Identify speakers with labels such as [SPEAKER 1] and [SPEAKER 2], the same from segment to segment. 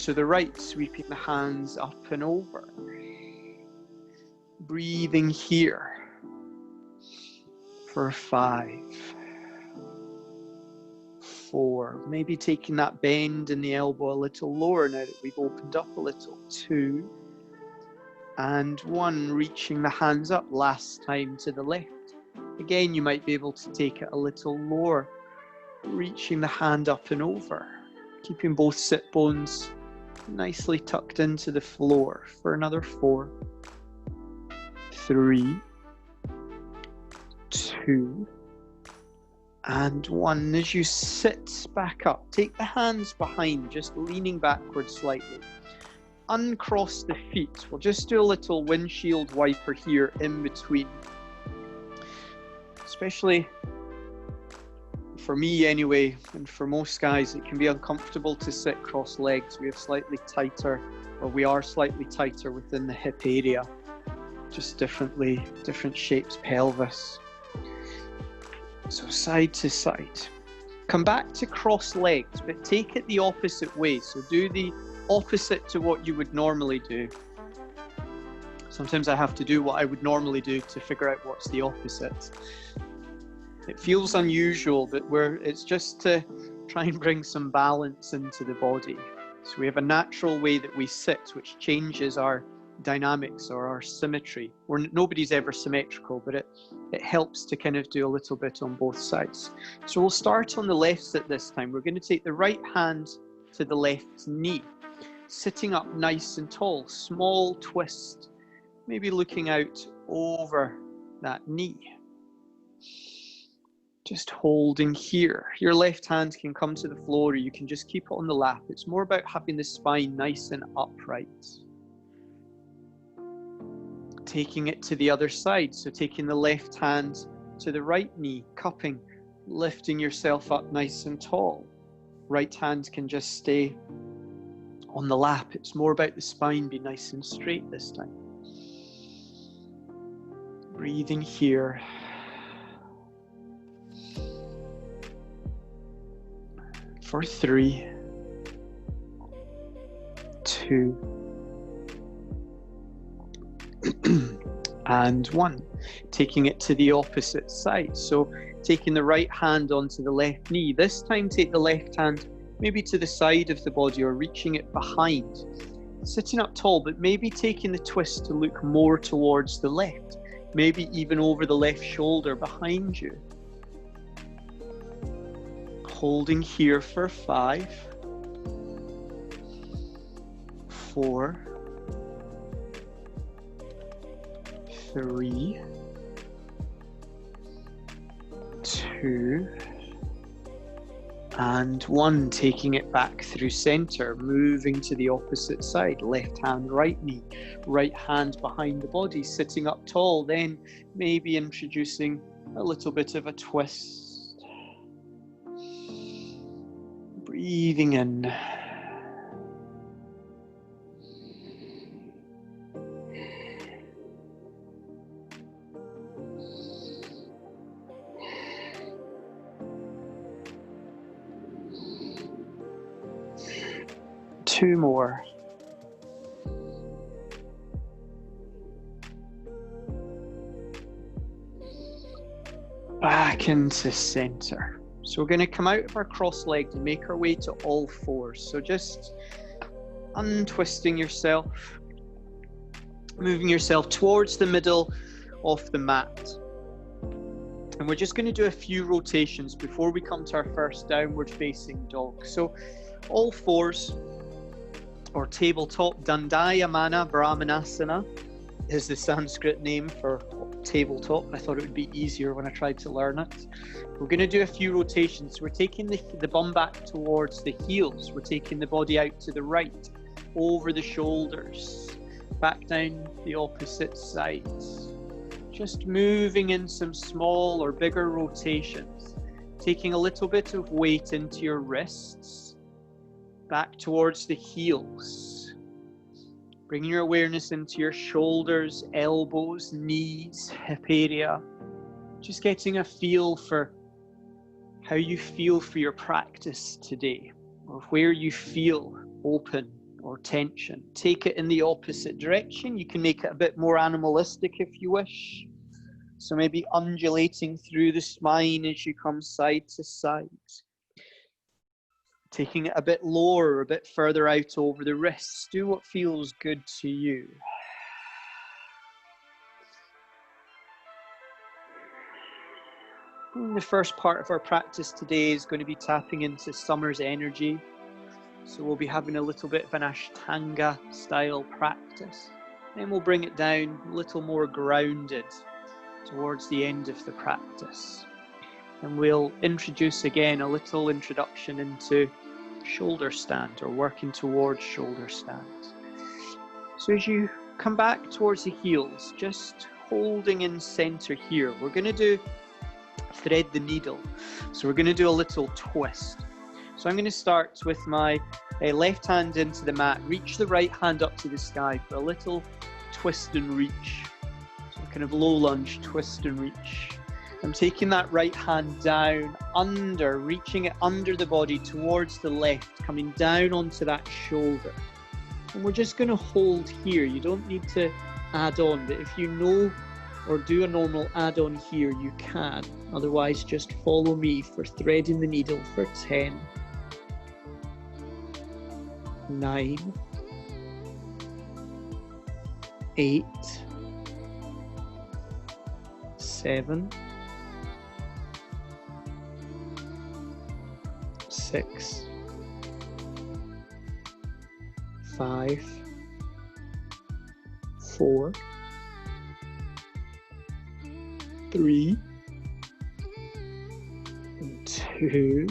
[SPEAKER 1] to the right, sweeping the hands up and over. Breathing here for 5, 4, maybe taking that bend in the elbow a little lower now that we've opened up a little. 2 and 1, reaching the hands up last time to the left. Again, you might be able to take it a little lower, reaching the hand up and over, keeping both sit bones nicely tucked into the floor for another 4, 3, 2 and 1. As you sit back up, take the hands behind, just leaning backwards slightly. Uncross the feet. We'll just do a little windshield wiper here in between. Especially for me anyway, and for most guys, it can be uncomfortable to sit cross legs. We are slightly tighter within the hip area. Just different shapes pelvis. So side to side. Come back to cross legs, but take it the opposite way. So do the opposite to what you would normally do. Sometimes I have to do what I would normally do to figure out what's the opposite. It feels unusual, but it's just to try and bring some balance into the body. So we have a natural way that we sit, which changes our dynamics or our symmetry. Nobody's ever symmetrical, but it helps to kind of do a little bit on both sides. So we'll start on the left sit this time. We're going to take the right hand to the left knee, sitting up nice and tall, small twist, maybe looking out over that knee. Just holding here. Your left hand can come to the floor, or you can just keep it on the lap. It's more about having the spine nice and upright. Taking it to the other side, so taking the left hand to the right knee, cupping, lifting yourself up nice and tall. Right hand can just stay on the lap. It's more about the spine being nice and straight this time. Breathing here. For 3, 2, and 1. Taking it to the opposite side. So taking the right hand onto the left knee. This time take the left hand maybe to the side of the body or reaching it behind. Sitting up tall, but maybe taking the twist to look more towards the left. Maybe even over the left shoulder behind you. Holding here for 5, 4, 3, 2, and 1. Taking it back through center, moving to the opposite side. Left hand, right knee, right hand behind the body, sitting up tall. Then maybe introducing a little bit of a twist. Breathing in. Two more. Back into center. So we're going to come out of our cross legs and make our way to all fours. So just untwisting yourself, moving yourself towards the middle of the mat. And we're just going to do a few rotations before we come to our first downward facing dog. So all fours, or tabletop, Dandayamana Brahmanasana is the Sanskrit name for tabletop. I thought it would be easier when I tried to learn it. We're going to do a few rotations. We're taking the bum back towards the heels. We're taking the body out to the right, over the shoulders, back down the opposite sides. Just moving in some small or bigger rotations, taking a little bit of weight into your wrists, back towards the heels. Bringing your awareness into your shoulders, elbows, knees, hip area. Just getting a feel for how you feel for your practice today, or where you feel open or tension. Take it in the opposite direction. You can make it a bit more animalistic if you wish. So maybe undulating through the spine as you come side to side. Taking it a bit lower, a bit further out over the wrists. Do what feels good to you. And the first part of our practice today is going to be tapping into summer's energy. So we'll be having a little bit of an Ashtanga style practice. Then we'll bring it down a little more grounded towards the end of the practice. And we'll introduce again a little introduction into shoulder stand, or working towards shoulder stand. So as you come back towards the heels, just holding in center here, we're going to do thread the needle. So we're going to do a little twist. So I'm going to start with my left hand into the mat, reach the right hand up to the sky for a little twist and reach. So kind of low lunge, twist and reach. I'm taking that right hand down, under, reaching it under the body towards the left, coming down onto that shoulder. And we're just going to hold here. You don't need to add on, but if you know or do a normal add-on here, you can. Otherwise, just follow me for threading the needle for 10, 9, 8, 7, 6, 5, 4, 3, 2,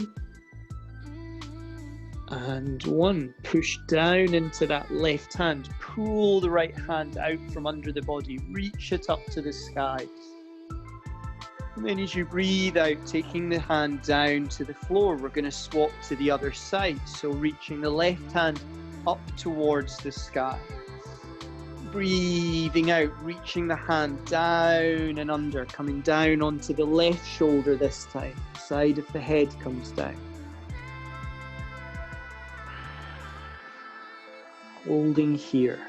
[SPEAKER 1] and 1. Push down into that left hand. Pull the right hand out from under the body. Reach it up to the sky. And then as you breathe out, taking the hand down to the floor, we're going to swap to the other side. So reaching the left hand up towards the sky. Breathing out, reaching the hand down and under, coming down onto the left shoulder this time. Side of the head comes down. Holding here.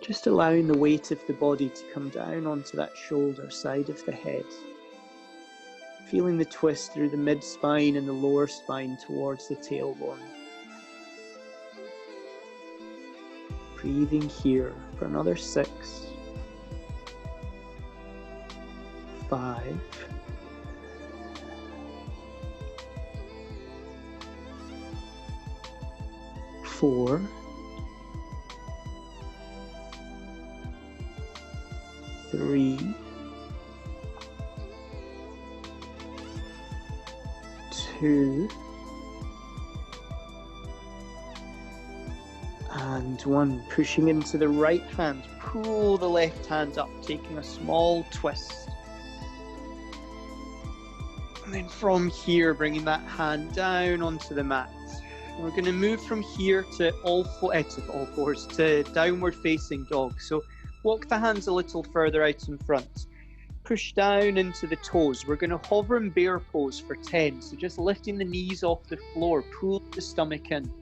[SPEAKER 1] Just allowing the weight of the body to come down onto that shoulder, side of the head. Feeling the twist through the mid-spine and the lower spine towards the tailbone. Breathing here for another 6, 5, 4, 3, 2, and 1. Pushing into the right hand, pull the left hand up, taking a small twist. And then from here, bringing that hand down onto the mat. And we're going to move from here to all fours, to downward facing dog. So walk the hands a little further out in front. Push down into the toes. We're going to hover in bear pose for 10. So just lifting the knees off the floor, pull the stomach in.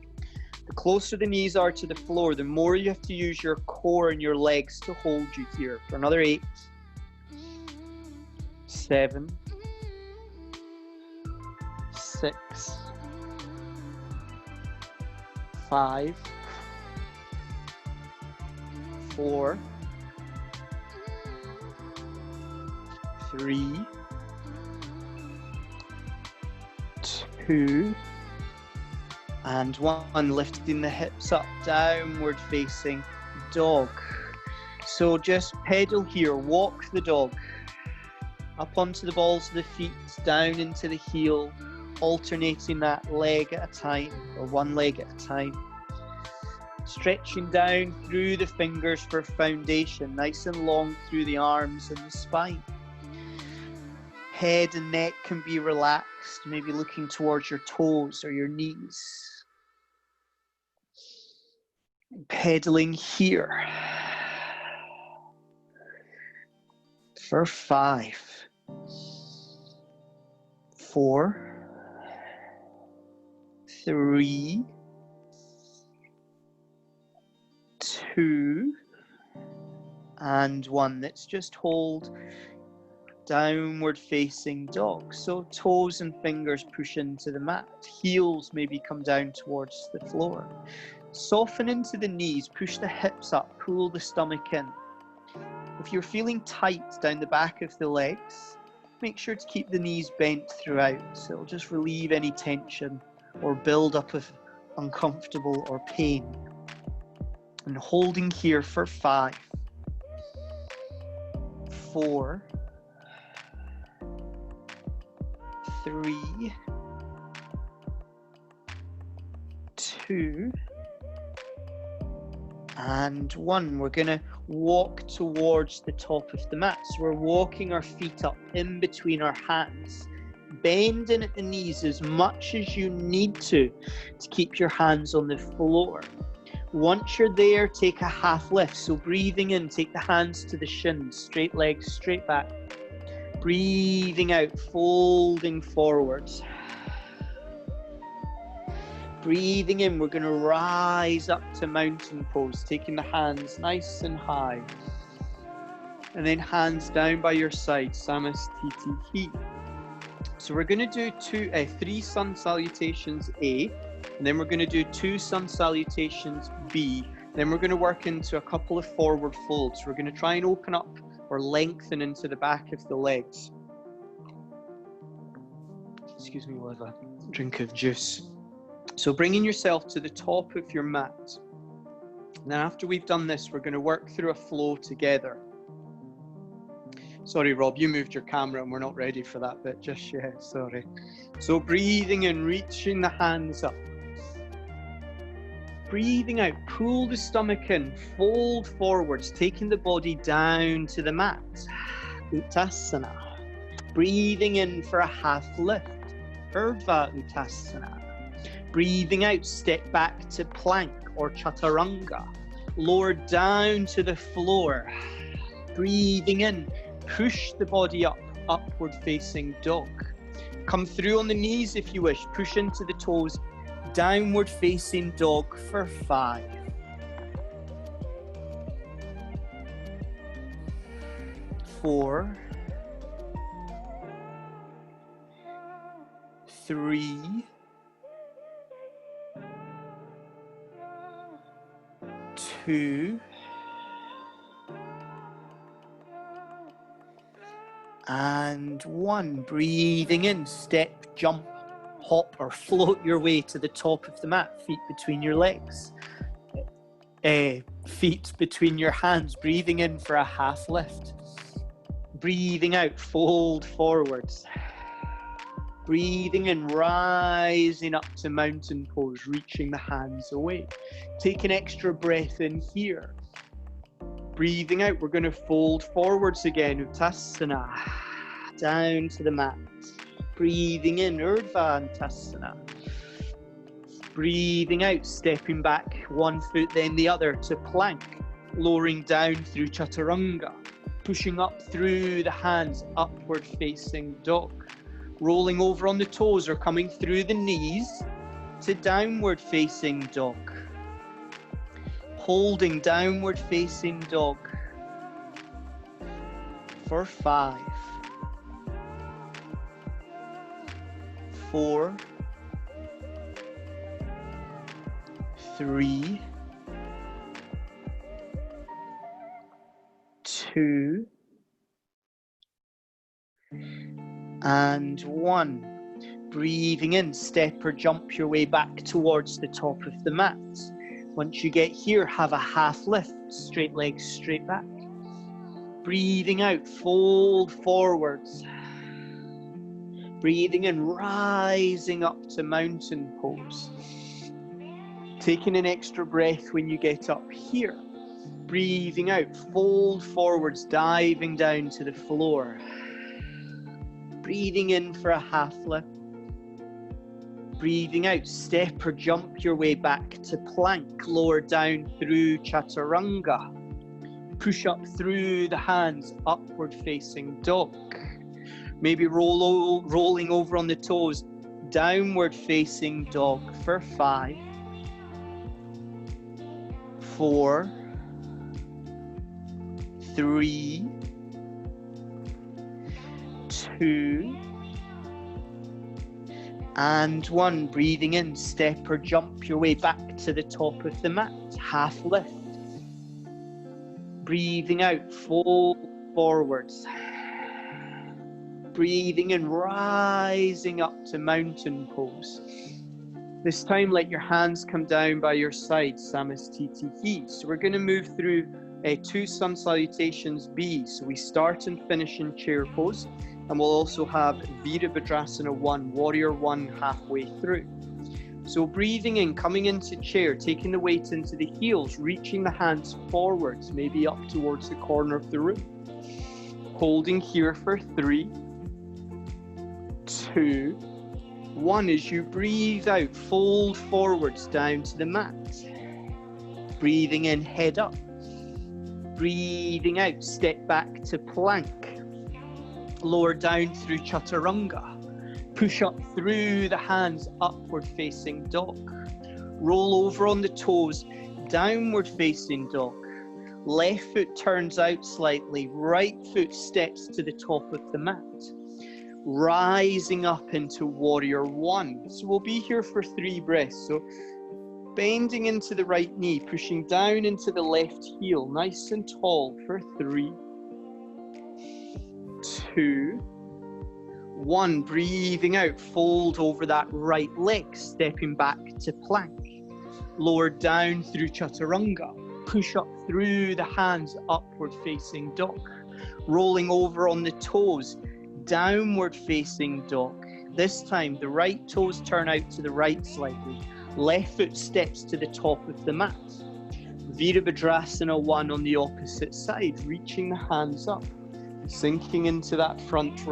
[SPEAKER 1] The closer the knees are to the floor, the more you have to use your core and your legs to hold you here. For another 8, 7, 6, 5, 4, 3, 2, and 1. Lifting the hips up, downward facing dog. So just pedal here, walk the dog up onto the balls of the feet, down into the heel, alternating that leg at a time, or one leg at a time. Stretching down through the fingers for foundation, nice and long through the arms and the spine. Head and neck can be relaxed, maybe looking towards your toes or your knees. Pedaling here for 5, 4, 3, 2, and 1. Let's just hold downward facing dog. So toes and fingers push into the mat. Heels maybe come down towards the floor. Soften into the knees, push the hips up, pull the stomach in. If you're feeling tight down the back of the legs, make sure to keep the knees bent throughout. So it'll just relieve any tension or build up of uncomfortable or pain. And holding here for 5, 4, 3, 2, and 1. We're going to walk towards the top of the mat. So we're walking our feet up in between our hands, bending at the knees as much as you need to keep your hands on the floor. Once you're there, take a half lift. So breathing in, take the hands to the shins, straight legs, straight back. Breathing out, folding forwards. Breathing in, we're going to rise up to mountain pose, taking the hands nice and high. And then hands down by your side, Samastiti. So we're going to do 3 sun salutations A, and then we're going to do 2 sun salutations B. Then we're going to work into a couple of forward folds. We're going to try and open up or lengthen into the back of the legs. Excuse me, we'll have a drink of juice. So bringing yourself to the top of your mat. And then after we've done this, we're going to work through a flow together. Sorry, Rob, you moved your camera and we're not ready for that bit just yet, sorry. So breathing in, reaching the hands up. Breathing out, pull the stomach in, fold forwards, taking the body down to the mat. Uttasana. Breathing in for a half lift. Urdhva Uttasana. Breathing out, step back to plank or chaturanga. Lower down to the floor. Breathing in, push the body up, upward facing dog. Come through on the knees if you wish, push into the toes. Downward facing dog for 5. 4, 3, 2, and 1. Breathing in, step, jump, hop or float your way to the top of the mat, feet between your legs. Feet between your hands, breathing in for a half lift. Breathing out, fold forwards. Breathing in, rising up to mountain pose, reaching the hands away. Take an extra breath in here. Breathing out, we're going to fold forwards again, Uttasana, down to the mat. Breathing in, Urdhva Uttasana. Breathing out, stepping back one foot then the other to plank, lowering down through chaturanga, pushing up through the hands, upward facing dog. Rolling over on the toes or coming through the knees to downward facing dog. Holding downward facing dog for 5, 4, 3, 2, and 1. Breathing in, step or jump your way back towards the top of the mat. Once you get here, have a half lift, straight legs, straight back. Breathing out, fold forwards. Breathing in, rising up to mountain pose. Taking an extra breath when you get up here. Breathing out, fold forwards, diving down to the floor. Breathing in for a half lift. Breathing out, step or jump your way back to plank, lower down through chaturanga. Push up through the hands, upward facing dog. Maybe rolling over on the toes, downward facing dog for 5, 4, 3, 2, and 1. Breathing in, step or jump your way back to the top of the mat, half lift. Breathing out, fold forwards. Breathing in, rising up to mountain pose. This time, let your hands come down by your side, Samastitihi. So we're going to move through 2 sun salutations B. So we start and finish in chair pose, and we'll also have Virabhadrasana 1, warrior 1 halfway through. So breathing in, coming into chair, taking the weight into the heels, reaching the hands forwards, maybe up towards the corner of the room. Holding here for 3, 2, 1. As you breathe out, fold forwards down to the mat. Breathing in, head up. Breathing out, step back to plank. Lower down through chaturanga. Push up through the hands, upward facing dog. Roll over on the toes, downward facing dog. Left foot turns out slightly, right foot steps to the top of the mat. Rising up into warrior 1. So we'll be here for 3 breaths. So bending into the right knee, pushing down into the left heel, nice and tall for 3, 2, 1. Breathing out, fold over that right leg, stepping back to plank. Lower down through chaturanga. Push up through the hands, upward facing dog. Rolling over on the toes, downward facing dog. This time the right toes turn out to the right slightly. Left foot steps to the top of the mat. Virabhadrasana 1 on the opposite side, reaching the hands up. Sinking into that front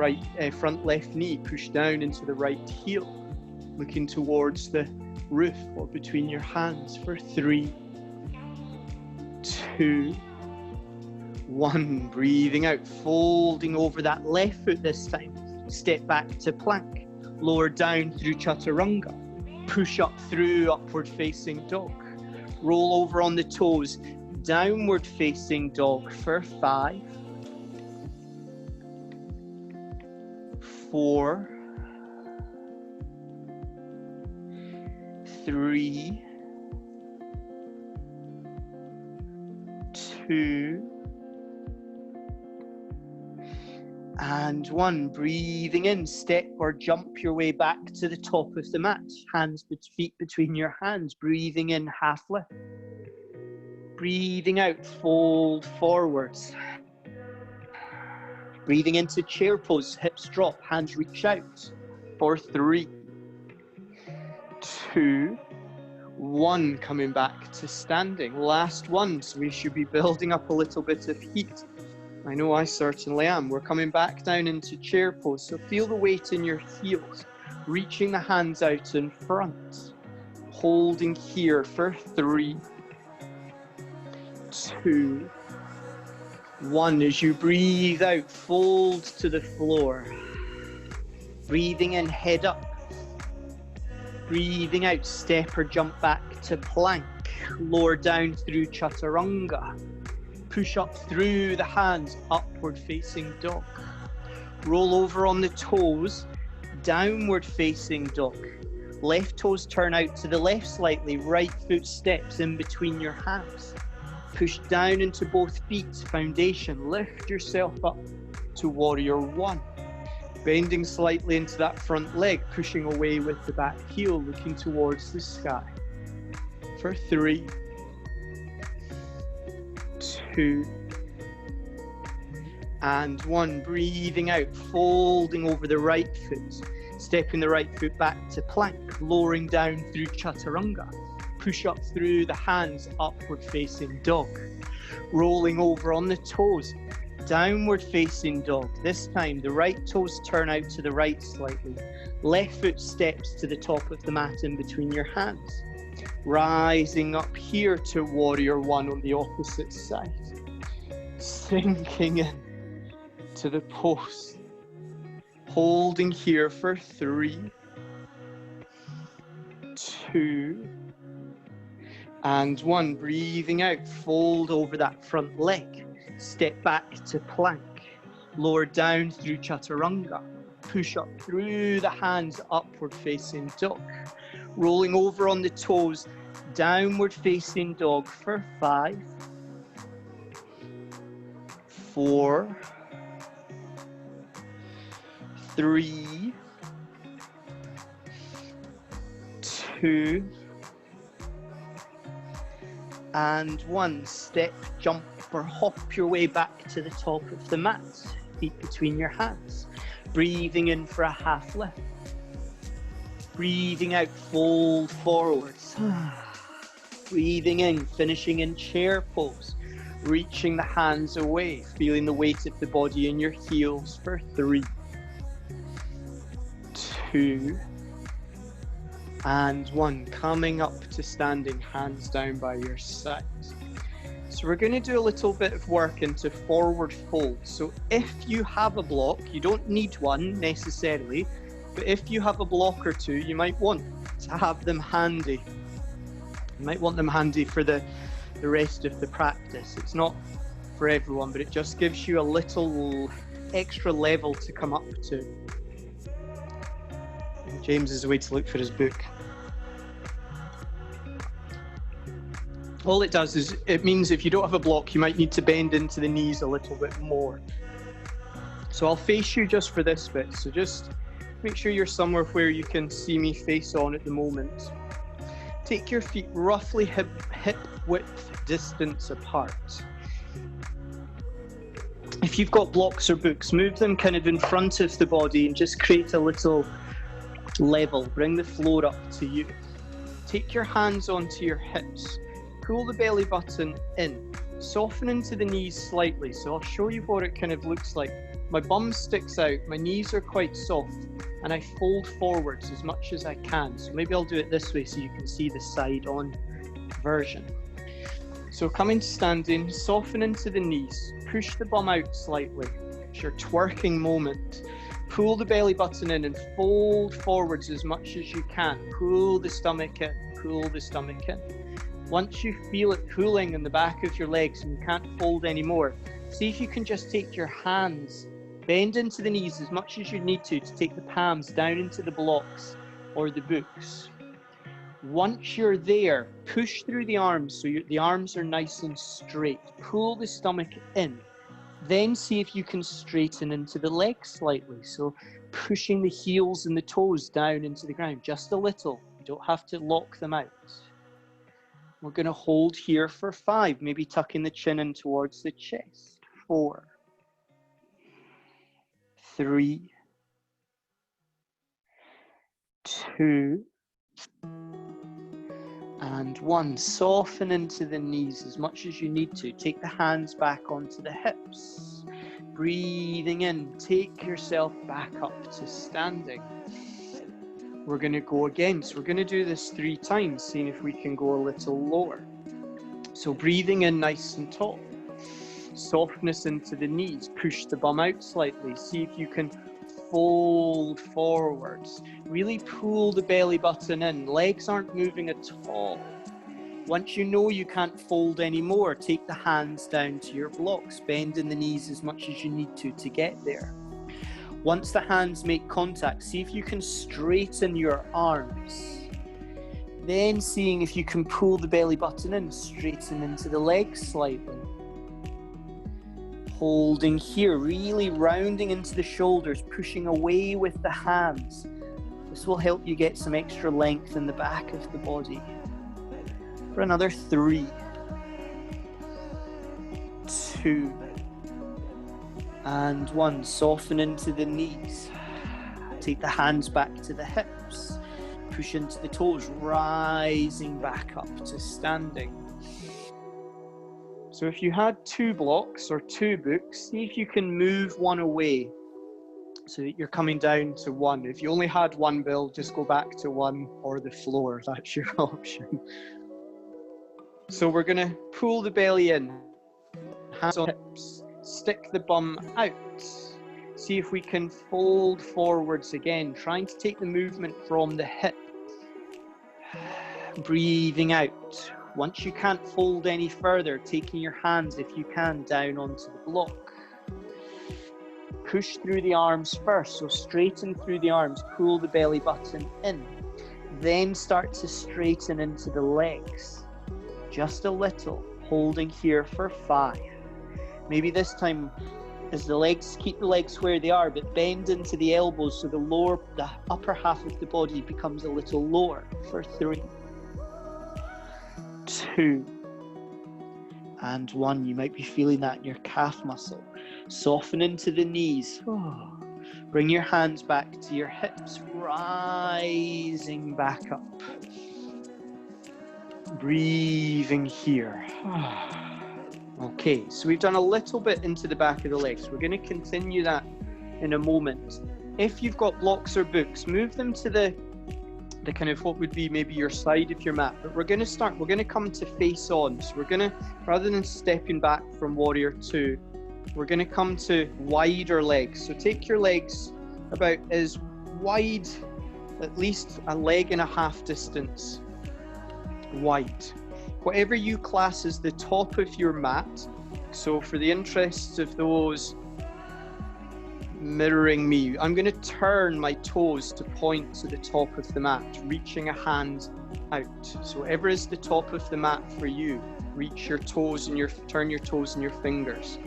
[SPEAKER 1] left knee, push down into the right heel. Looking towards the roof or between your hands for 3, 2, 1. Breathing out, folding over that left foot this time. Step back to plank. Lower down through chaturanga. Push up through upward facing dog. Roll over on the toes. Downward facing dog for 5, 4, 3, 2, and 1. Breathing in, step or jump your way back to the top of the mat. Feet between your hands. Breathing in, half lift. Breathing out, fold forwards. Breathing into chair pose, hips drop, hands reach out for 3, 2, 1. Coming back to standing. Last one, so we should be building up a little bit of heat. I know I certainly am. We're coming back down into chair pose, so feel the weight in your heels, reaching the hands out in front. Holding here for 3, 2, 1. As you breathe out, fold to the floor. Breathing in, head up. Breathing out, step or jump back to plank. Lower down through chaturanga. Push up through the hands, upward facing dog. Roll over on the toes, downward facing dog. Left toes turn out to the left slightly, right foot steps in between your hands. Push down into both feet, foundation. Lift yourself up to warrior 1. Bending slightly into that front leg, pushing away with the back heel, looking towards the sky. For 3, 2, and 1. Breathing out, folding over the right foot, stepping the right foot back to plank, lowering down through chaturanga. Push up through the hands, upward facing dog. Rolling over on the toes, downward facing dog. This time the right toes turn out to the right slightly. Left foot steps to the top of the mat in between your hands. Rising up here to warrior 1 on the opposite side. Sinking in to the pose. Holding here for 3, 2, and 1. Breathing out, fold over that front leg. Step back to plank. Lower down through chaturanga. Push up through the hands, upward facing dog. Rolling over on the toes, downward facing dog for 5, 4, 3, 2, and 1. Step, jump, or hop your way back to the top of the mat. Feet between your hands. Breathing in for a half lift. Breathing out, fold forwards. Breathing in, finishing in chair pose. Reaching the hands away, feeling the weight of the body in your heels for 3, 2, and 1. Coming up to standing, hands down by your side. So we're going to do a little bit of work into forward fold. So if you have a block, you don't need one necessarily, but if you have a block or two, you might want to have them handy. You might want them handy for the rest of the practice. It's not for everyone, but it just gives you a little extra level to come up to. James is away to look for his book. All it does is, it means if you don't have a block, you might need to bend into the knees a little bit more. So I'll face you just for this bit. So just make sure you're somewhere where you can see me face on at the moment. Take your feet roughly hip width distance apart. If you've got blocks or books, move them kind of in front of the body and just create a little level. Bring the floor up to you. Take your hands onto your hips. Pull the belly button in. Soften into the knees slightly. So I'll show you what it kind of looks like. My bum sticks out, my knees are quite soft, and I fold forwards as much as I can. So maybe I'll do it this way so you can see the side on version. So coming to standing, soften into the knees, push the bum out slightly. It's your twerking moment. Pull the belly button in and fold forwards as much as you can. Pull the stomach in, pull the stomach in. Once you feel it pulling in the back of your legs and you can't fold anymore, see if you can just take your hands, bend into the knees as much as you need to take the palms down into the blocks or the books. Once you're there, push through the arms so the arms are nice and straight. Pull the stomach in. Then see if you can straighten into the legs slightly. So pushing the heels and the toes down into the ground, just a little. You don't have to lock them out. We're going to hold here for 5, maybe tucking the chin in towards the chest. 4, 3, 2, and 1. Soften into the knees as much as you need to. Take the hands back onto the hips. Breathing in, take yourself back up to standing. We're going to go again. So we're going to do this 3 times, seeing if we can go a little lower. So breathing in nice and tall. Softness into the knees. Push the bum out slightly. See if you can fold forwards. Really pull the belly button in. Legs aren't moving at all. Once you know you can't fold anymore, take the hands down to your blocks. Bend in the knees as much as you need to get there. Once the hands make contact, see if you can straighten your arms. Then seeing if you can pull the belly button in, straighten into the legs slightly. Holding here, really rounding into the shoulders, pushing away with the hands. This will help you get some extra length in the back of the body. For another 3, 2, and 1. Soften into the knees. Take the hands back to the hips. Push into the toes, rising back up to standing. So if you had 2 blocks or 2 books, see if you can move one away so that you're coming down to 1. If you only had 1 bill, just go back to 1 or the floor. That's your option. So we're going to pull the belly in, hands on hips, stick the bum out. See if we can fold forwards again, trying to take the movement from the hip. Breathing out. Once you can't fold any further, taking your hands, if you can, down onto the block. Push through the arms first, so straighten through the arms, pull the belly button in. Then start to straighten into the legs. Just a little, holding here for 5. Maybe this time, as the legs, keep the legs where they are, but bend into the elbows so the upper half of the body becomes a little lower for 3, 2, and 1. You might be feeling that in your calf muscle. Soften into the knees. Bring your hands back to your hips, rising back up. Breathing here. Okay, so we've done a little bit into the back of the legs. We're going to continue that in a moment. If you've got blocks or books, move them to the kind of what would be maybe your side of your mat. But we're going to come to face on. So we're going to, rather than stepping back from warrior 2, we're going to come to wider legs. So take your legs about as wide, at least a leg and a half distance wide. Whatever you class as the top of your mat. So for the interests of those mirroring me, I'm going to turn my toes to point to the top of the mat, reaching a hand out. So whatever is the top of the mat for you, reach your toes and turn your toes and your fingers.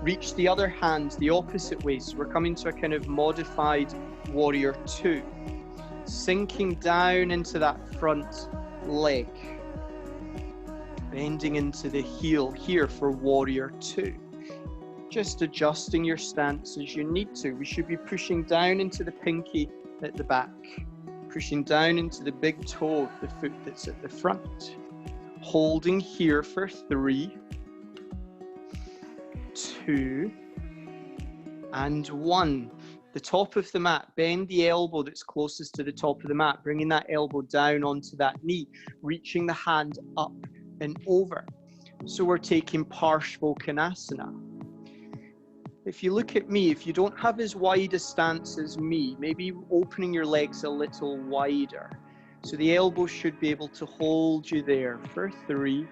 [SPEAKER 1] Reach the other hand the opposite way. So we're coming to a kind of modified warrior 2. Sinking down into that front leg. Bending into the heel here for warrior 2. Just adjusting your stance as you need to. We should be pushing down into the pinky at the back. Pushing down into the big toe of the foot that's at the front. Holding here for 3, 2, and 1. The top of the mat, bend the elbow that's closest to the top of the mat, bringing that elbow down onto that knee, reaching the hand up and over. So we're taking Parshvottanasana. If you look at me, if you don't have as wide a stance as me, maybe opening your legs a little wider. So the elbow should be able to hold you there for 3,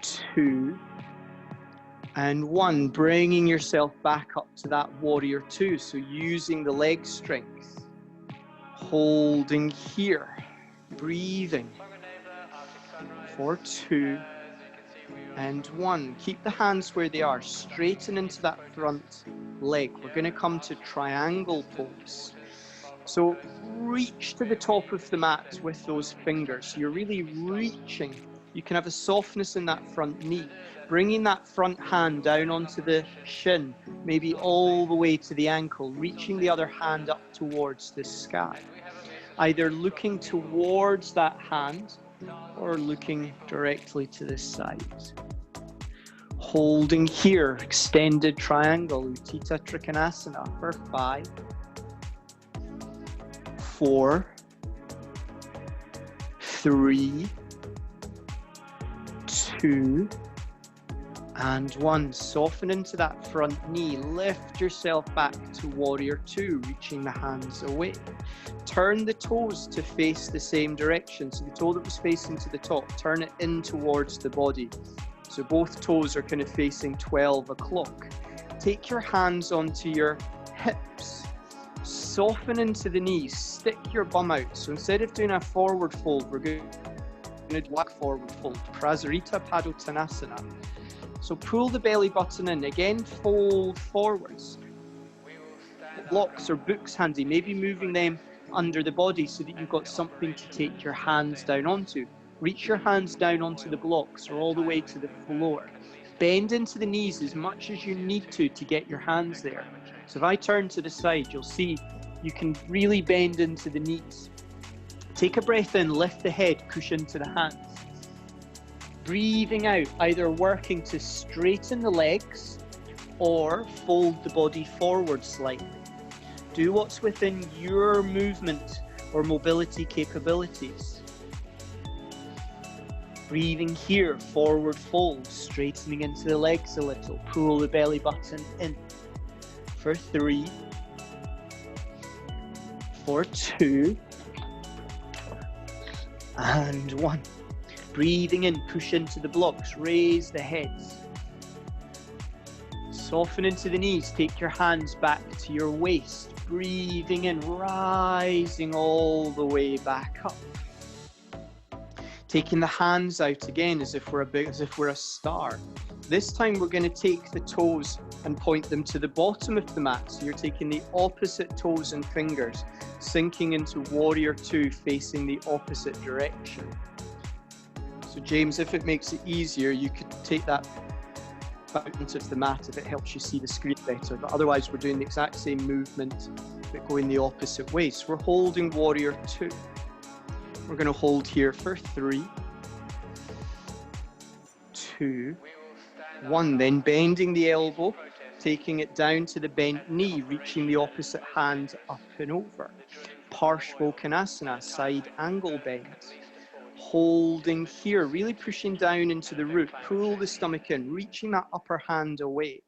[SPEAKER 1] 2, and 1. Bringing yourself back up to that warrior 2. So using the leg strength. Holding here. Breathing. For 2 and 1. Keep the hands where they are. Straighten into that front leg. We're going to come to triangle pose. So reach to the top of the mat with those fingers. You're really reaching. You can have a softness in that front knee. Bringing that front hand down onto the shin, maybe all the way to the ankle. Reaching the other hand up towards the sky. Either looking towards that hand or looking directly to the side. Holding here, extended triangle, Utthita Trikonasana for 5, 4, 3, 2, and 1. Soften into that front knee. Lift yourself back to warrior 2, reaching the hands away. Turn the toes to face the same direction. So the toe that was facing to the top, turn it in towards the body. So both toes are kind of facing 12 o'clock. Take your hands onto your hips. Soften into the knees. Stick your bum out. So instead of doing a forward fold, we're going to do a forward fold. Prasarita Padottanasana. So pull the belly button in. Again, fold forwards. Blocks or books handy. Maybe moving them under the body so that you've got something to take your hands down onto. Reach your hands down onto the blocks or all the way to the floor. Bend into the knees as much as you need to get your hands there. So if I turn to the side, you'll see you can really bend into the knees. Take a breath in, lift the head, push into the hands. Breathing out, either working to straighten the legs or fold the body forward slightly. Do what's within your movement or mobility capabilities. Breathing here, forward fold, straightening into the legs a little. Pull the belly button in. for 3, for 2, and 1. Breathing in, push into the blocks, raise the heads. Soften into the knees, take your hands back to your waist. Breathing in, rising all the way back up. Taking the hands out again as if we're a star. This time we're going to take the toes and point them to the bottom of the mat. So you're taking the opposite toes and fingers, sinking into Warrior 2, facing the opposite direction. So James, if it makes it easier, you could take that back into the mat if it helps you see the screen better. But otherwise, we're doing the exact same movement, but going the opposite way. So we're holding Warrior 2. We're going to hold here for 3, 2, 1. Then bending the elbow, taking it down to the bent knee, reaching the opposite hand up and over. Parshvottanasana, side angle bend. Holding here, really pushing down into the root. Pull the stomach in, reaching that upper hand away.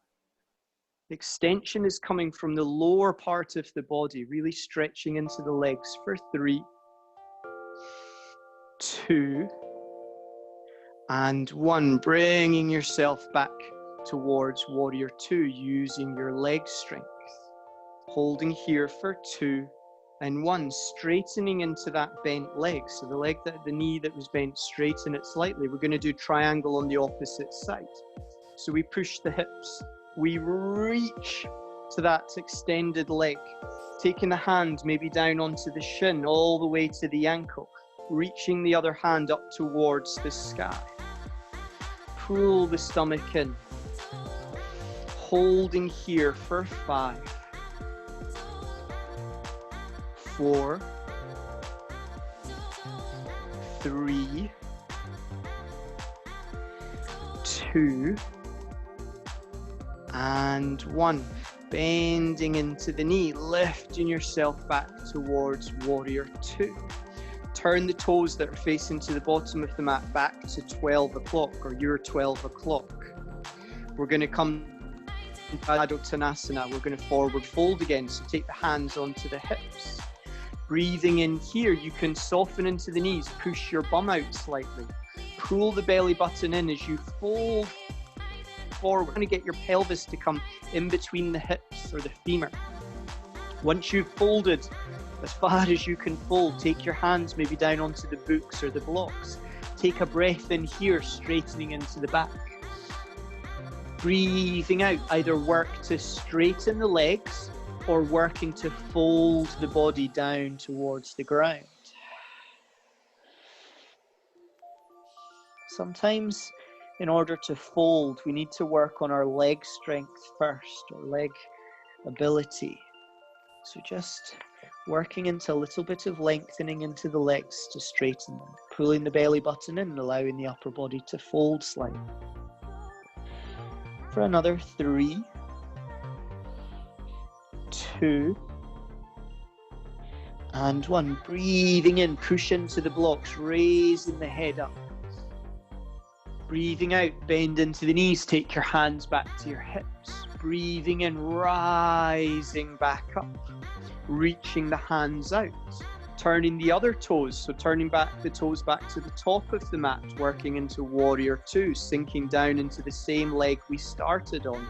[SPEAKER 1] Extension is coming from the lower part of the body, really stretching into the legs for 3, 2, and 1. Bringing yourself back towards Warrior 2, using your leg strength. Holding here for 2 and 1, straightening into that bent leg. So the knee that was bent, straighten it slightly. We're going to do triangle on the opposite side. So we push the hips, we reach to that extended leg, taking the hand maybe down onto the shin, all the way to the ankle, reaching the other hand up towards the sky. Pull the stomach in, holding here for 5, 4, 3, 2, and 1. Bending into the knee, lifting yourself back towards Warrior 2. Turn the toes that are facing to the bottom of the mat back to 12 o'clock or your 12 o'clock. We're going to come to Padottanasana. We're going to forward fold again. So take the hands onto the hips. Breathing in here, you can soften into the knees, push your bum out slightly. Pull the belly button in as you fold forward. We're going to get your pelvis to come in between the hips or the femur. Once you've folded as far as you can fold, take your hands maybe down onto the books or the blocks. Take a breath in here, straightening into the back. Breathing out, either work to straighten the legs or working to fold the body down towards the ground. Sometimes in order to fold, we need to work on our leg strength first, or leg ability. So just working into a little bit of lengthening into the legs to straighten them. Pulling the belly button in, allowing the upper body to fold slightly. For another 3, 2, and 1. Breathing in, push into the blocks, raising the head up. Breathing out, bend into the knees, take your hands back to your hips. Breathing in, rising back up, reaching the hands out. Turning the other toes, so turning back the toes back to the top of the mat, working into Warrior 2, sinking down into the same leg we started on.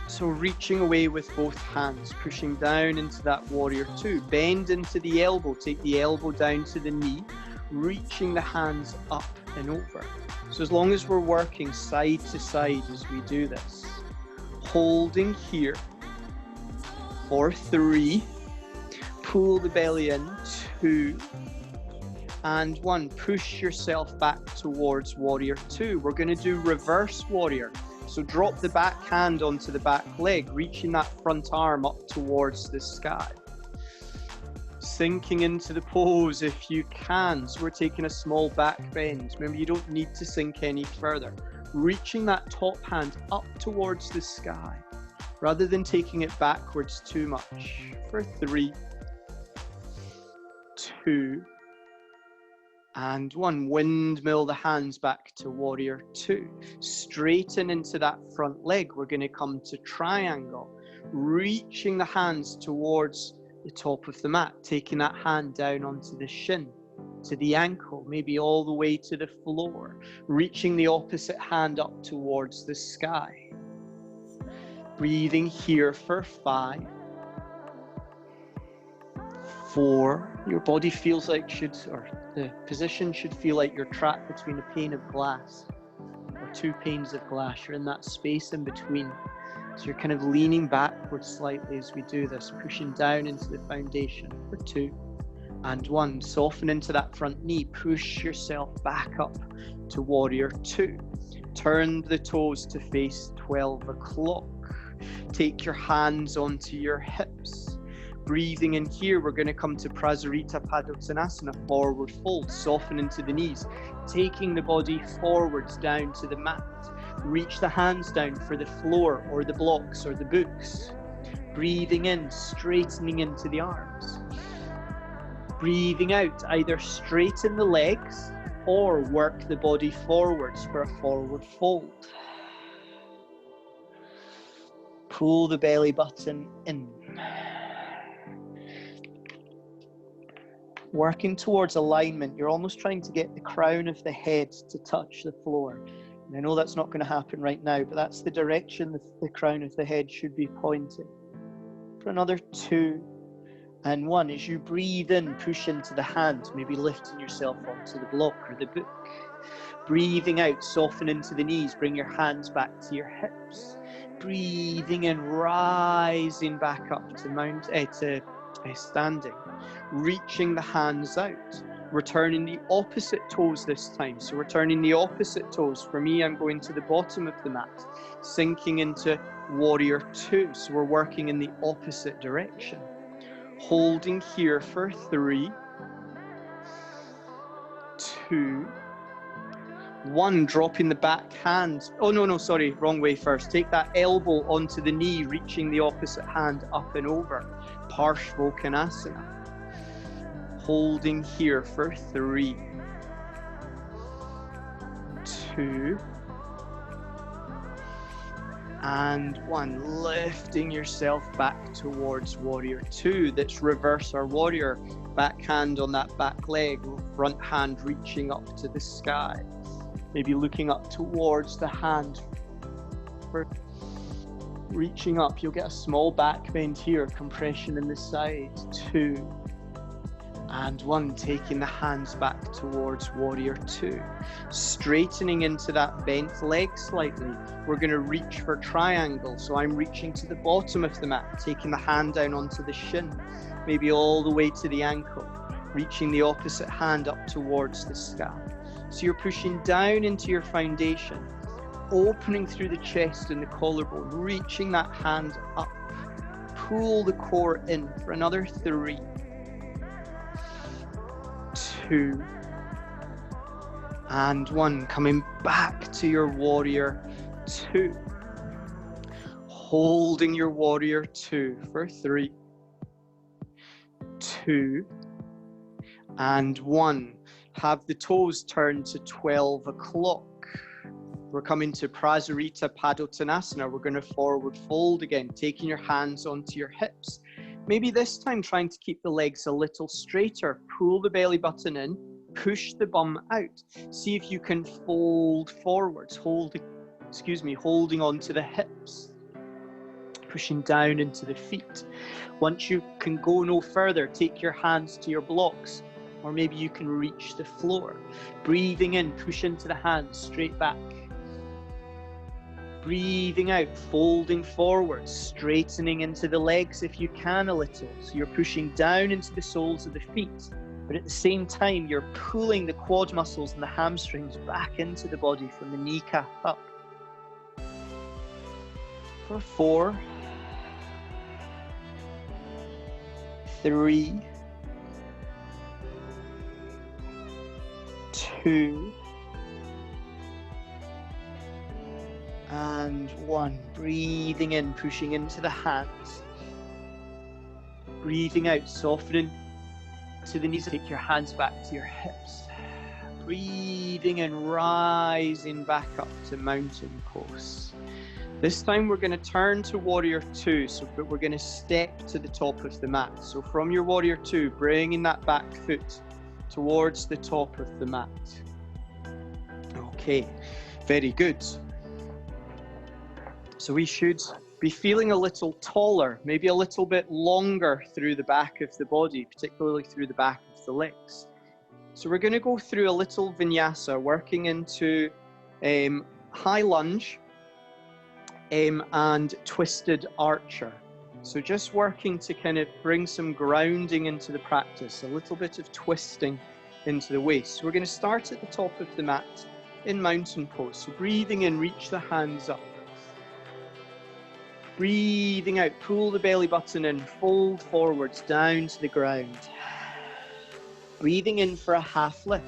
[SPEAKER 1] So reaching away with both hands, pushing down into that Warrior 2. Bend into the elbow, take the elbow down to the knee, reaching the hands up and over. So as long as we're working side to side as we do this, holding here for 3, pull the belly in, 2, and 1. Push yourself back towards Warrior 2. We're going to do reverse warrior. So drop the back hand onto the back leg, reaching that front arm up towards the sky. Sinking into the pose if you can. So we're taking a small back bend. Remember, you don't need to sink any further. Reaching that top hand up towards the sky, rather than taking it backwards too much. For 3, 2, And 1, windmill the hands back to warrior 2. Straighten into that front leg. We're going to come to triangle, reaching the hands towards the top of the mat, taking that hand down onto the shin, to the ankle, maybe all the way to the floor, reaching the opposite hand up towards the sky. Breathing here for 5, 4, your body feels like the position should feel like you're trapped between a pane of glass or 2 panes of glass. You're in that space in between. So you're kind of leaning backwards slightly as we do this, pushing down into the foundation for 2 and 1. Soften into that front knee, push yourself back up to warrior 2. Turn the toes to face 12 o'clock. Take your hands onto your hips. Breathing in here, we're going to come to Prasarita Padottanasana, forward fold. Soften into the knees, taking the body forwards down to the mat. Reach the hands down for the floor or the blocks or the books. Breathing in, straightening into the arms. Breathing out, either straighten the legs or work the body forwards for a forward fold. Pull the belly button in. Working towards alignment, you're almost trying to get the crown of the head to touch the floor. And I know that's not going to happen right now, but that's the direction the crown of the head should be pointing. For another 2 and 1, as you breathe in, push into the hand, maybe lifting yourself onto the block or the book. Breathing out, soften into the knees, bring your hands back to your hips. Breathing in, rising back up to standing. Reaching the hands out. We're turning the opposite toes this time. So we're turning the opposite toes. For me, I'm going to the bottom of the mat, sinking into warrior 2. So we're working in the opposite direction. Holding here for 3, 2, 1, dropping the back hand. Oh, no, sorry, wrong way first. Take that elbow onto the knee, reaching the opposite hand up and over. Parshvottanasana. Holding here for 3, 2, and 1. Lifting yourself back towards warrior 2. That's reverse our warrior. Back hand on that back leg, front hand reaching up to the sky. Maybe looking up towards the hand. Reaching up, you'll get a small back bend here, compression in the side. 2 and 1, taking the hands back towards warrior 2. Straightening into that bent leg slightly. We're going to reach for triangle. So I'm reaching to the bottom of the mat, taking the hand down onto the shin, maybe all the way to the ankle, reaching the opposite hand up towards the sky. So you're pushing down into your foundation, opening through the chest and the collarbone, reaching that hand up. Pull the core in for another 3, 2, and 1. Coming back to your warrior 2. Holding your warrior 2 for 3, 2, and 1. Have the toes turn to 12 o'clock. We're coming to Prasarita Padottanasana. We're going to forward fold again, taking your hands onto your hips. Maybe this time trying to keep the legs a little straighter. Pull the belly button in, push the bum out. See if you can fold forwards, holding onto the hips. Pushing down into the feet. Once you can go no further, take your hands to your blocks, or maybe you can reach the floor. Breathing in, push into the hands, straight back. Breathing out, folding forward, straightening into the legs if you can a little. So you're pushing down into the soles of the feet, but at the same time, you're pulling the quad muscles and the hamstrings back into the body from the kneecap up. For 4, 3, 2, and 1. Breathing in, pushing into the hands. Breathing out, softening to the knees. Take your hands back to your hips. Breathing and rising back up to mountain pose. This time we're going to turn to warrior two, but we're going to step to the top of the mat. So from your warrior two, bringing that back foot towards the top of the mat. Okay, very good. So we should be feeling a little taller, maybe a little bit longer through the back of the body, particularly through the back of the legs. So we're going to go through a little vinyasa, working into high lunge and twisted archer. So just working to kind of bring some grounding into the practice, a little bit of twisting into the waist. So we're going to start at the top of the mat in mountain pose. So breathing in, reach the hands up. Breathing out, pull the belly button in, fold forwards down to the ground. Breathing in for a half lift.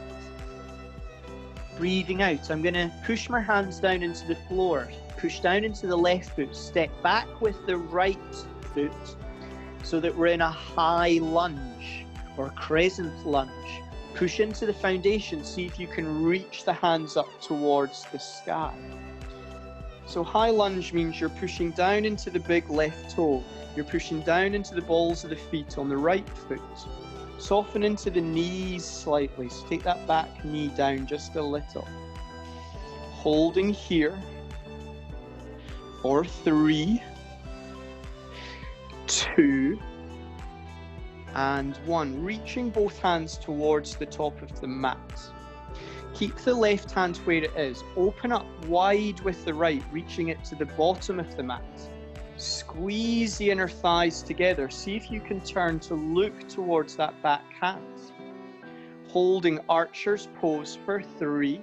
[SPEAKER 1] Breathing out, I'm going to push my hands down into the floor. Push down into the left foot, step back with the right foot so that we're in a high lunge or crescent lunge. Push into the foundation, see if you can reach the hands up towards the sky. So high lunge means you're pushing down into the big left toe. You're pushing down into the balls of the feet on the right foot. Soften into the knees slightly, so take that back knee down just a little. Holding here for 3, 2, and 1. Reaching both hands towards the top of the mat. Keep the left hand where it is. Open up wide with the right, reaching it to the bottom of the mat. Squeeze the inner thighs together. See if you can turn to look towards that back hand. Holding archer's pose for 3,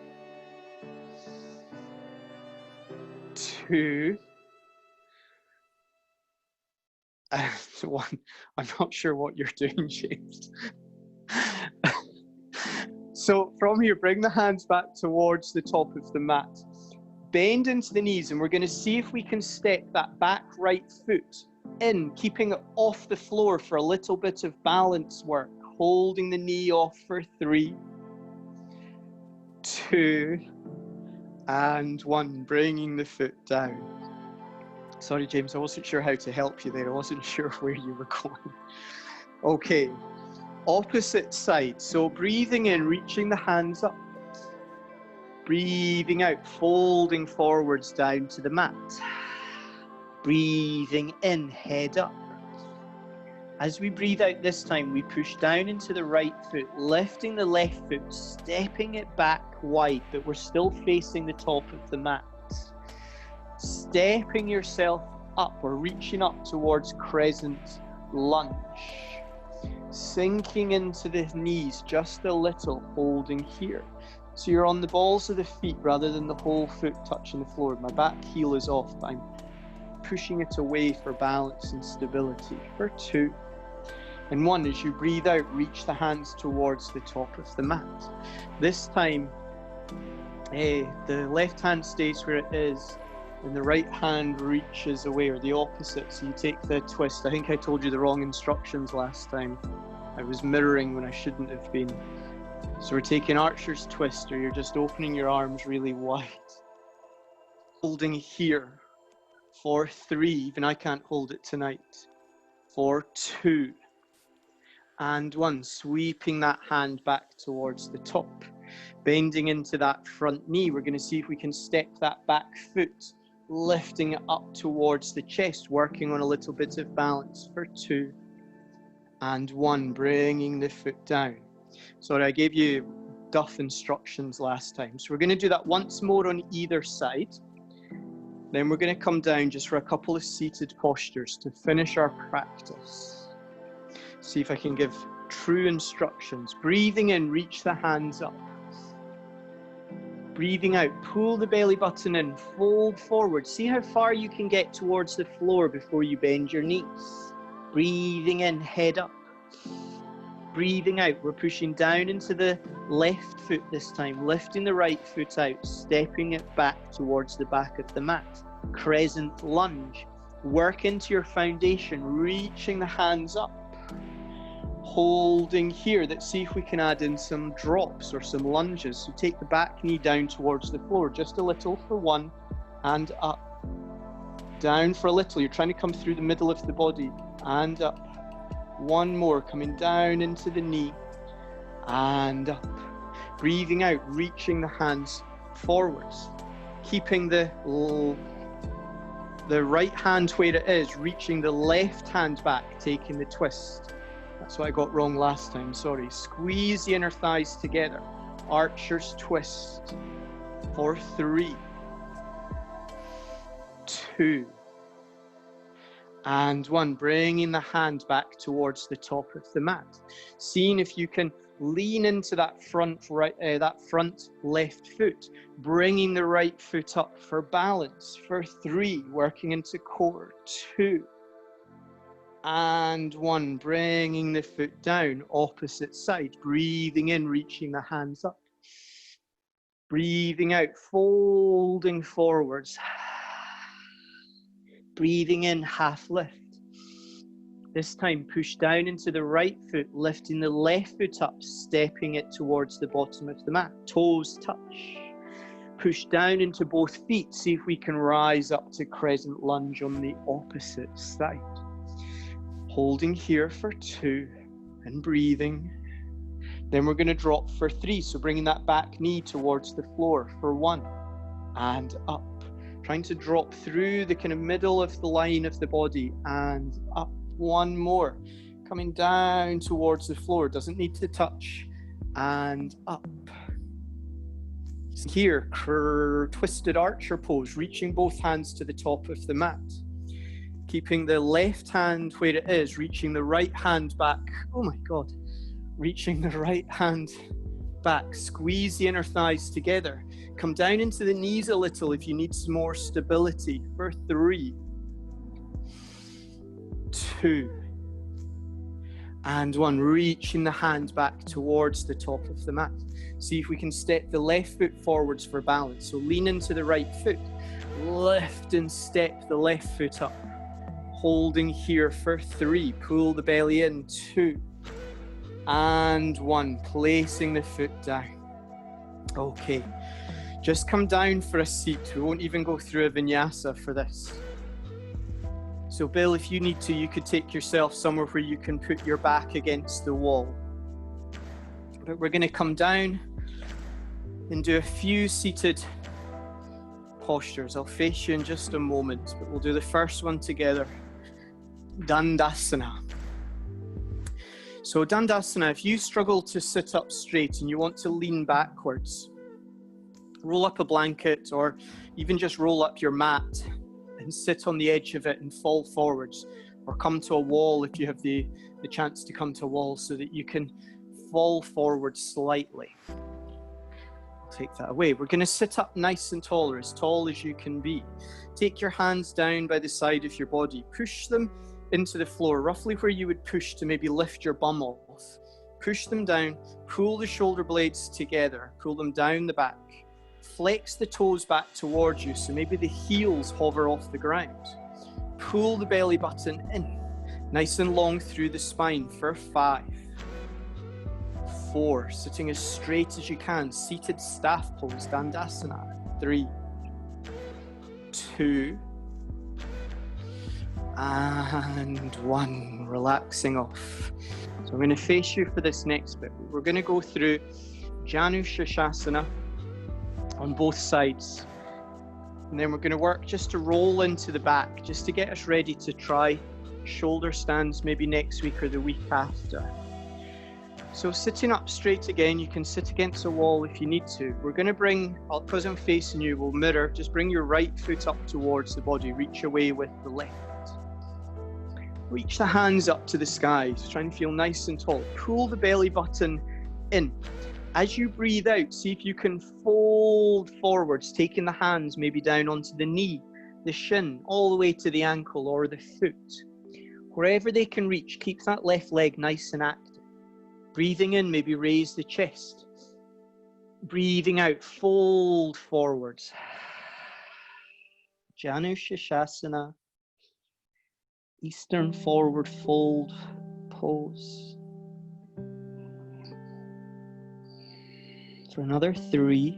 [SPEAKER 1] 2, and 1. I'm not sure what you're doing, James. So from here, bring the hands back towards the top of the mat. Bend into the knees, and we're going to see if we can step that back right foot in, keeping it off the floor for a little bit of balance work. Holding the knee off for 3, 2, and 1. Bringing the foot down. Sorry, James, I wasn't sure how to help you there. I wasn't sure where you were going. Okay, opposite side. So breathing in, reaching the hands up. Breathing out, folding forwards down to the mat. Breathing in, head up. As we breathe out this time, we push down into the right foot, lifting the left foot, stepping it back wide, but we're still facing the top of the mat. Stepping yourself up or reaching up towards crescent lunge. Sinking into the knees just a little, holding here. So you're on the balls of the feet rather than the whole foot touching the floor. My back heel is off, but I'm pushing it away for balance and stability. For 2. And 1, as you breathe out, reach the hands towards the top of the mat. This time, the left hand stays where it is, and the right hand reaches away, or the opposite. So you take the twist. I think I told you the wrong instructions last time. I was mirroring when I shouldn't have been. So we're taking archer's twist, or you're just opening your arms really wide. Holding here for 3, even I can't hold it tonight. For 2, and 1. Sweeping that hand back towards the top. Bending into that front knee, we're going to see if we can step that back foot, lifting it up towards the chest, working on a little bit of balance. For 2, and 1. Bringing the foot down. Sorry, I gave you duff instructions last time. So we're going to do that once more on either side. Then we're going to come down just for a couple of seated postures to finish our practice. See if I can give true instructions. Breathing in, reach the hands up. Breathing out, pull the belly button in, fold forward. See how far you can get towards the floor before you bend your knees. Breathing in, head up. Breathing out, we're pushing down into the left foot this time, lifting the right foot out, stepping it back towards the back of the mat. Crescent lunge. Work into your foundation, reaching the hands up. Holding here. Let's see if we can add in some drops or some lunges. So take the back knee down towards the floor, just a little for one, and up. Down for a little. You're trying to come through the middle of the body, and up. One more, coming down into the knee, and up. Breathing out, reaching the hands forwards. Keeping the right hand where it is, reaching the left hand back, taking the twist. That's what I got wrong last time, sorry. Squeeze the inner thighs together. Archer's twist for 3, 2, and 1. Bringing the hand back towards the top of the mat. Seeing if you can lean into that front left foot, bringing the right foot up for balance for 3, working into core, 2, and 1. Bringing the foot down, opposite side, breathing in, reaching the hands up, breathing out, folding forwards, breathing in, half lift. This time, push down into the right foot, lifting the left foot up, stepping it towards the bottom of the mat. Toes touch. Push down into both feet. See if we can rise up to crescent lunge on the opposite side. Holding here for 2 and breathing. Then we're going to drop for 3. So bringing that back knee towards the floor for 1 and up. Trying to drop through the kind of middle of the line of the body and up. 1 more, coming down towards the floor, doesn't need to touch, and up. Here, twisted archer pose, reaching both hands to the top of the mat. Keeping the left hand where it is, reaching the right hand back. Oh my God. Reaching the right hand back. Squeeze the inner thighs together. Come down into the knees a little if you need some more stability for 3, 2, and 1. Reaching the hand back towards the top of the mat. See if we can step the left foot forwards for balance. So lean into the right foot, lift and step the left foot up. Holding here for 3, pull the belly in, 2, and 1. Placing the foot down. Okay, just come down for a seat. We won't even go through a vinyasa for this. So Bill, if you need to, you could take yourself somewhere where you can put your back against the wall. But we're going to come down and do a few seated postures. I'll face you in just a moment, but we'll do the first one together. Dandasana. So Dandasana, if you struggle to sit up straight and you want to lean backwards, roll up a blanket or even just roll up your mat and sit on the edge of it and fall forwards, or come to a wall if you have the chance to come to a wall so that you can fall forward slightly. I'll take that away. We're going to sit up nice and tall as you can be. Take your hands down by the side of your body. Push them into the floor, roughly where you would push to maybe lift your bum off. Push them down, pull the shoulder blades together, pull them down the back. Flex the toes back towards you, so maybe the heels hover off the ground. Pull the belly button in, nice and long through the spine for 5, 4, sitting as straight as you can, seated staff pose, Dandasana, 3, 2, and 1, relaxing off. So I'm going to face you for this next bit. We're going to go through Janu Shashasana on both sides, and then we're going to work just to roll into the back, just to get us ready to try shoulder stands maybe next week or the week after. So sitting up straight again, you can sit against a wall if you need to. We're going to bring, because I'm facing you, we'll mirror, just bring your right foot up towards the body, reach away with the left. Reach the hands up to the skies, try and feel nice and tall. Pull the belly button in. As you breathe out, see if you can fold forwards, taking the hands maybe down onto the knee, the shin, all the way to the ankle or the foot. Wherever they can reach, keep that left leg nice and active. Breathing in, maybe raise the chest. Breathing out, fold forwards. Janu Shashasana, Eastern forward fold pose. For another 3,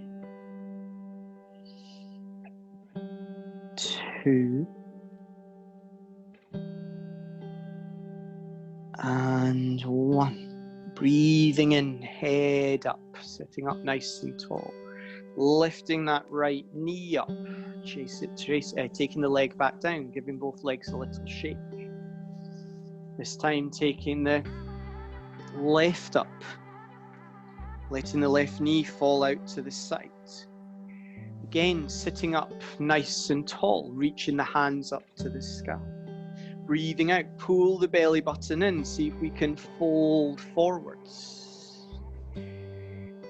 [SPEAKER 1] 2, and 1. Breathing in, head up, sitting up nice and tall. Lifting that right knee up, taking the leg back down, giving both legs a little shake. This time taking the left up, letting the left knee fall out to the side. Again, sitting up nice and tall, reaching the hands up to the sky. Breathing out, pull the belly button in, see if we can fold forwards.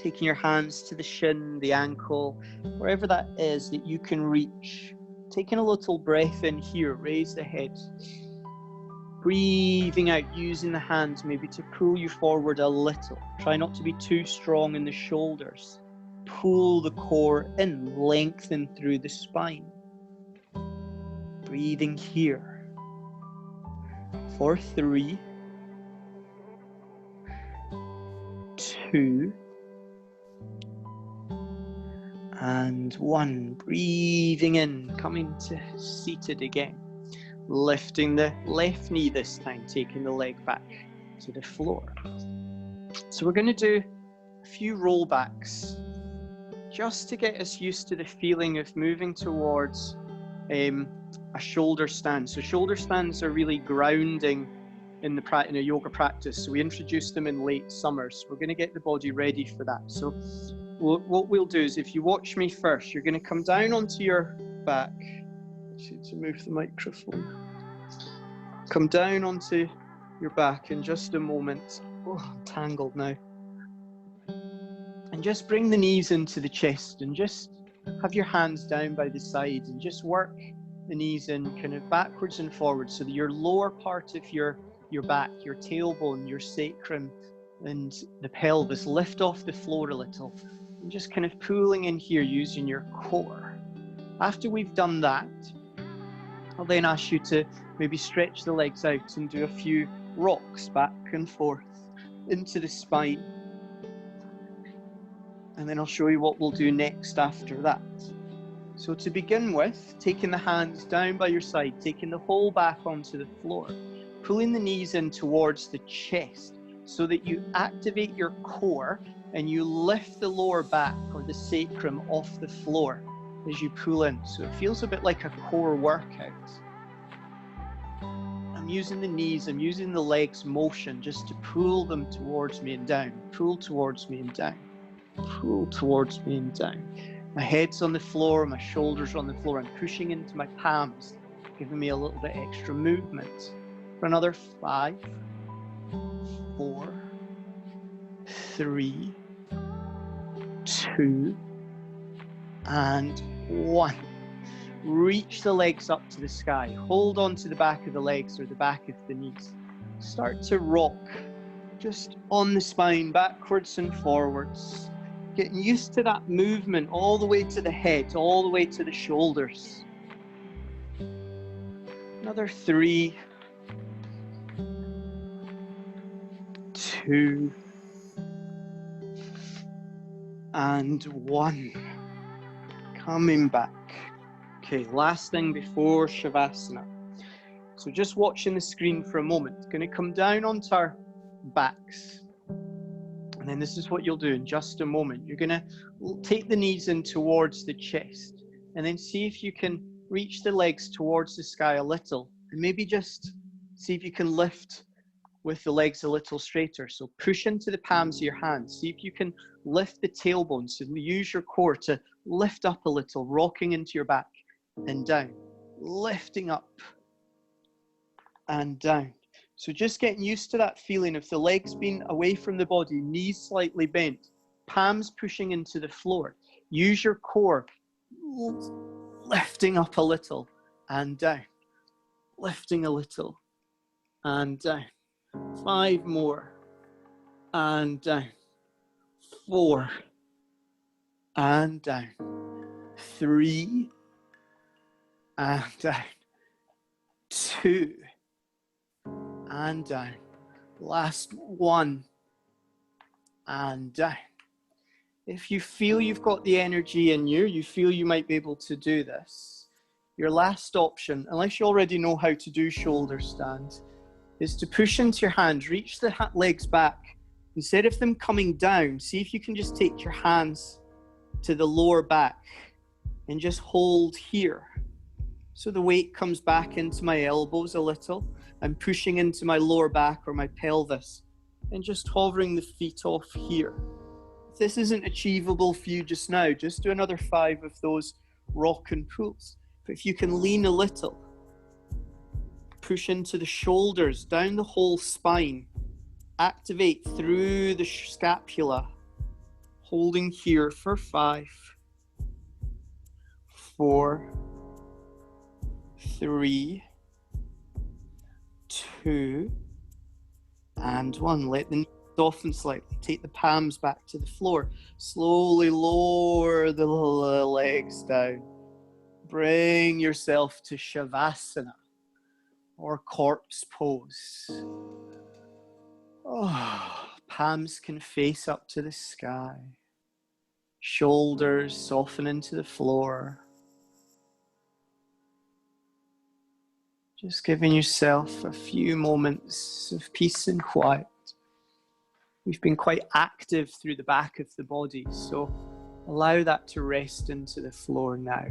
[SPEAKER 1] Taking your hands to the shin, the ankle, wherever that is that you can reach. Taking a little breath in here, raise the head. Breathing out, using the hands maybe to pull you forward a little. Try not to be too strong in the shoulders. Pull the core in, lengthen through the spine. Breathing here. For 3, 2, and 1. Breathing in, coming to seated again. Lifting the left knee this time, taking the leg back to the floor. So we're going to do a few rollbacks just to get us used to the feeling of moving towards a shoulder stand. So shoulder stands are really grounding in a yoga practice. So we introduced them in late summer. So we're going to get the body ready for that. So what we'll do is, if you watch me first, you're going to come down onto your back. To move the microphone. Come down onto your back in just a moment. Oh, I'm tangled now. And just bring the knees into the chest and just have your hands down by the side and just work the knees in kind of backwards and forwards so that your lower part of your back, your tailbone, your sacrum and the pelvis lift off the floor a little. And just kind of pulling in here using your core. After we've done that, I'll then ask you to maybe stretch the legs out and do a few rocks back and forth into the spine. And then I'll show you what we'll do next after that. So to begin with, taking the hands down by your side, taking the whole back onto the floor, pulling the knees in towards the chest so that you activate your core and you lift the lower back or the sacrum off the floor as you pull in. So it feels a bit like a core workout. I'm using the knees, I'm using the legs motion just to pull them towards me and down, pull towards me and down, pull towards me and down. My head's on the floor, my shoulders are on the floor, I'm pushing into my palms, giving me a little bit extra movement. For another 5, 4, 3, 2, and 1. Reach the legs up to the sky. Hold on to the back of the legs or the back of the knees. Start to rock just on the spine, backwards and forwards. Getting used to that movement all the way to the head, all the way to the shoulders. Another 3, 2, and 1. Coming back. Okay, last thing before Shavasana. So just watching the screen for a moment. Going to come down onto our backs. And then this is what you'll do in just a moment. You're going to take the knees in towards the chest. And then see if you can reach the legs towards the sky a little. And maybe just see if you can lift with the legs a little straighter. So push into the palms of your hands. See if you can lift the tailbone. So use your core to lift up a little, rocking into your back and down. Lifting up and down. So just getting used to that feeling of the legs being away from the body, knees slightly bent, palms pushing into the floor. Use your core, lifting up a little and down. Lifting a little and down. 5 more and down. 4 and down. 3 and down. 2 and down. Last 1 and down. If you feel you've got the energy in you, you feel you might be able to do this, your last option, unless you already know how to do shoulder stand, is to push into your hands, reach the legs back. Instead of them coming down, see if you can just take your hands to the lower back and just hold here. So the weight comes back into my elbows a little. I'm pushing into my lower back or my pelvis and just hovering the feet off here. If this isn't achievable for you just now, just do another 5 of those rock and pulls. But if you can lean a little, push into the shoulders, down the whole spine, activate through the scapula, holding here for 5, 4, 3, 2, and 1. Let the knees soften slightly. Take the palms back to the floor. Slowly lower the legs down. Bring yourself to Shavasana or corpse pose. Oh, palms can face up to the sky. Shoulders soften into the floor. Just giving yourself a few moments of peace and quiet. We've been quite active through the back of the body, so allow that to rest into the floor now.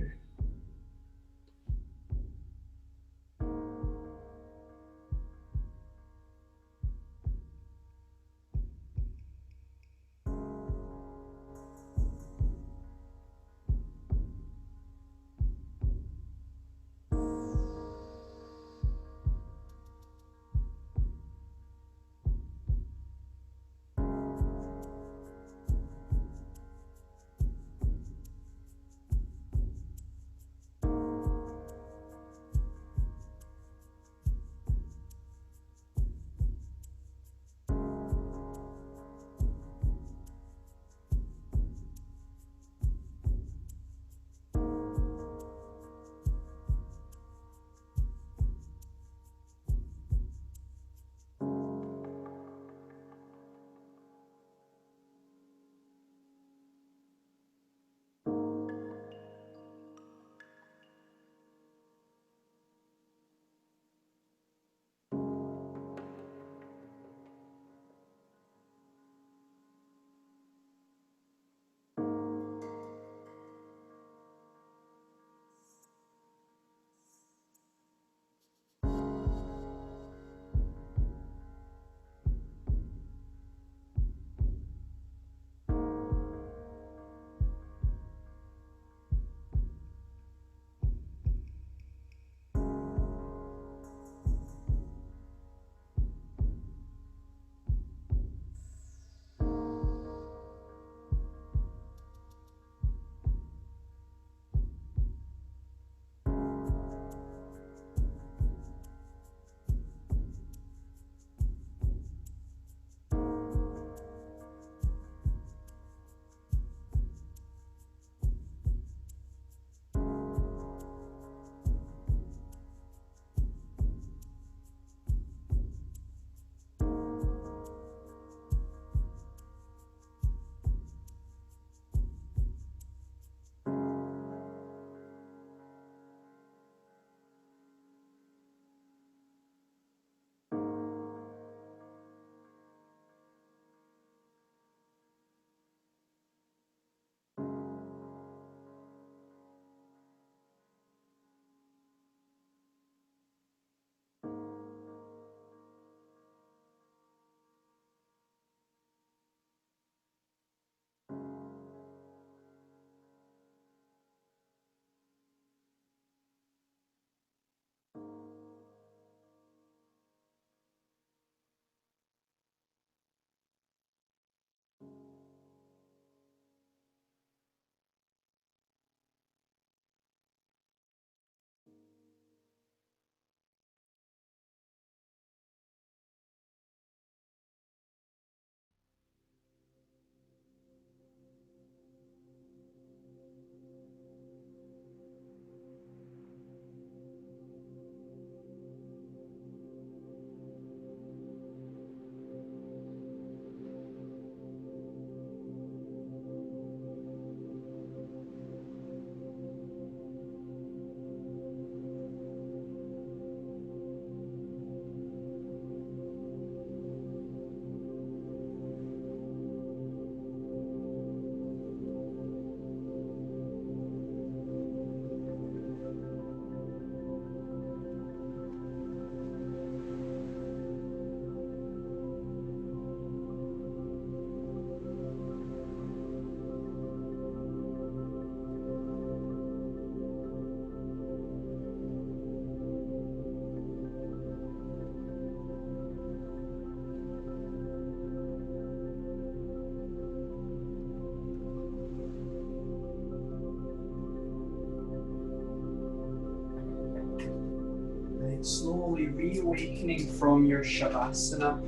[SPEAKER 1] Slowly reawakening from your Shavasana.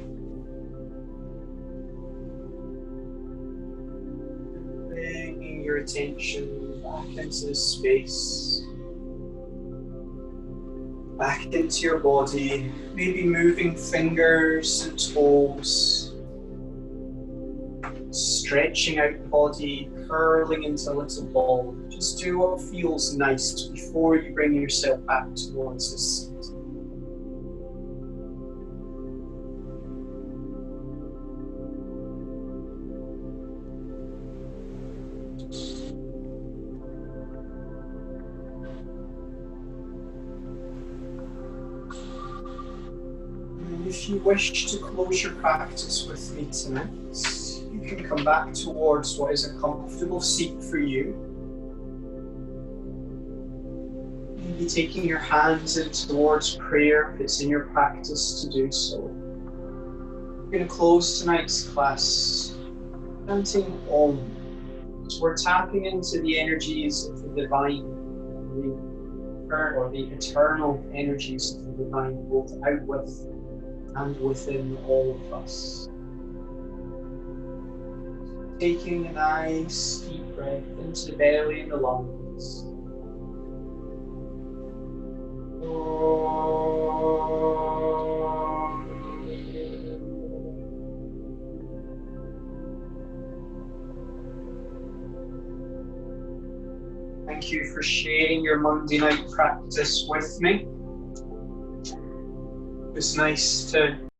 [SPEAKER 1] Bringing your attention back into the space, back into your body, maybe moving fingers and toes, stretching out the body, curling into a little ball. Just do what feels nice before you bring yourself back towards the seat. And if you wish to close your practice with me tonight, you can come back towards what is a comfortable seat for you. Maybe taking your hands in towards prayer if it's in your practice to do so. We're going to close tonight's class chanting Om. So we're tapping into the energies of the divine, or the eternal energies of the divine, both out with and within all of us. Taking a nice deep breath into the belly and the lungs. Thank you for sharing your Monday night practice with me. It's nice to